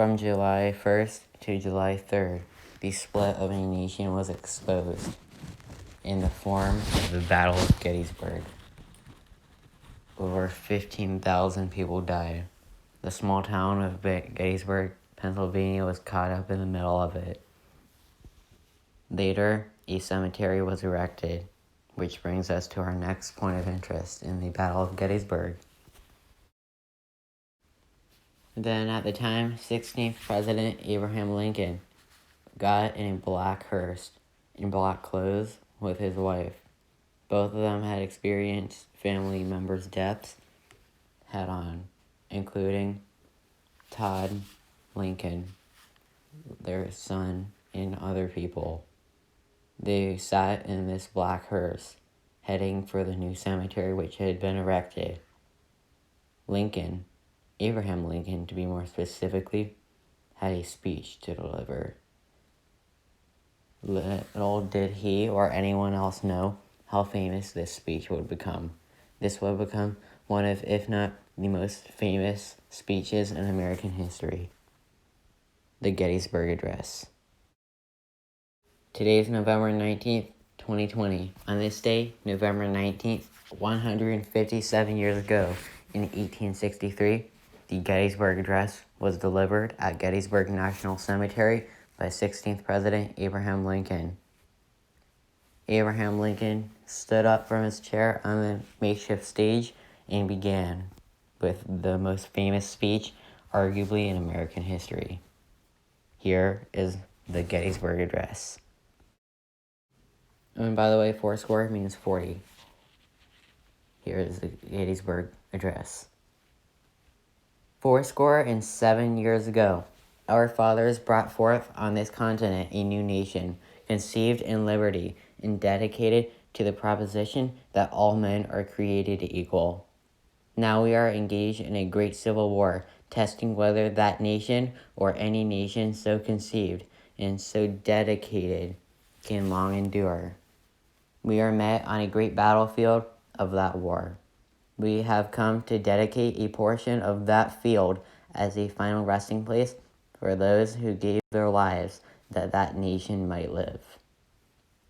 From July 1st to July 3rd, the split of a nation was exposed in the form of the Battle of Gettysburg. Over 15,000 people died. The small town of Gettysburg, Pennsylvania was caught up in the middle of it. Later, a cemetery was erected, which brings us to our next point of interest in the Battle of Gettysburg. Then, at the time, 16th President Abraham Lincoln got in a black hearse in black clothes with his wife. Both of them had experienced family members' deaths head on, including Todd Lincoln, their son, and other people. They sat in this black hearse, heading for the new cemetery which had been erected. Lincoln, Abraham Lincoln to be more specifically, had a speech to deliver. Little did he or anyone else know how famous this speech would become. This would become one of, if not the most famous speeches in American history. The Gettysburg Address. Today is November 19th, 2020. On this day, November 19th, 157 years ago, in 1863, the Gettysburg Address was delivered at Gettysburg National Cemetery by 16th President Abraham Lincoln. Abraham Lincoln stood up from his chair on the makeshift stage and began with the most famous speech, arguably in American history. Here is the Gettysburg Address. And by the way, 4 means 40. Here is the Gettysburg Address. 77 years ago, our fathers brought forth on this continent a new nation, conceived in liberty and dedicated to the proposition that all men are created equal. Now we are engaged in a great civil war, testing whether that nation or any nation so conceived and so dedicated can long endure. We are met on a great battlefield of that war. We have come to dedicate a portion of that field as a final resting place for those who gave their lives that that nation might live.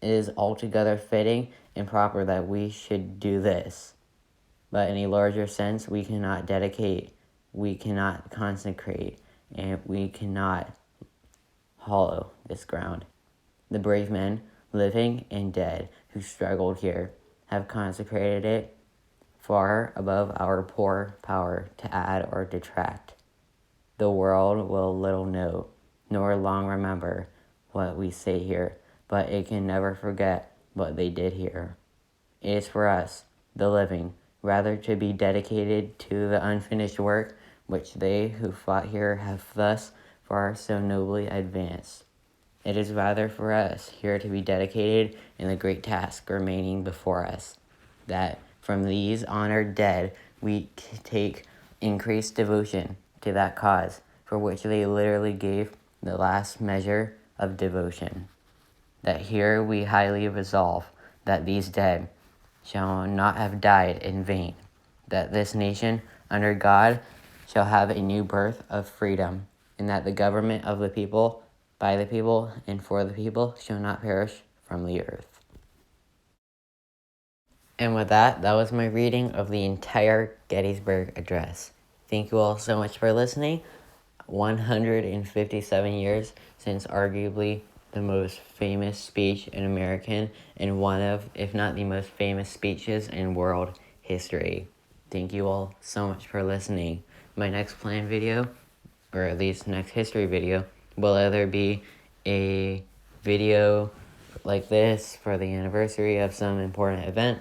It is altogether fitting and proper that we should do this. But in a larger sense, we cannot dedicate, we cannot consecrate, and we cannot hollow this ground. The brave men, living and dead, who struggled here, have consecrated it far above our poor power to add or detract. The world will little know, nor long remember what we say here, but it can never forget what they did here. It is for us, the living, rather to be dedicated to the unfinished work which they who fought here have thus far so nobly advanced. It is rather for us here to be dedicated in the great task remaining before us, that from these honored dead we take increased devotion to that cause for which they literally gave the last measure of devotion. That here we highly resolve that these dead shall not have died in vain, that this nation under God shall have a new birth of freedom, and that the government of the people, by the people, and for the people shall not perish from the earth. And with that was my reading of the entire Gettysburg Address. Thank you all so much for listening. 157 years since arguably the most famous speech in American and one of, if not the most famous speeches in world history. Thank you all so much for listening. My next planned video, or at least next history video, will either be a video like this for the anniversary of some important event,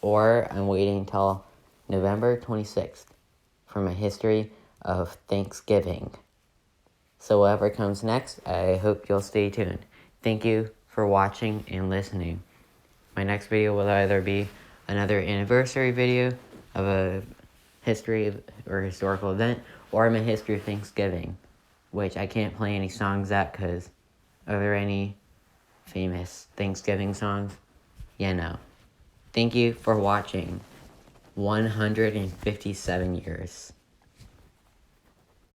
or I'm waiting until November 26th for my history of Thanksgiving. So whatever comes next, I hope you'll stay tuned. Thank you for watching and listening. My next video will either be another anniversary video of a history or historical event, or my history of Thanksgiving, which I can't play any songs at because are there any famous Thanksgiving songs? Yeah, no. Thank you for watching. 157 years.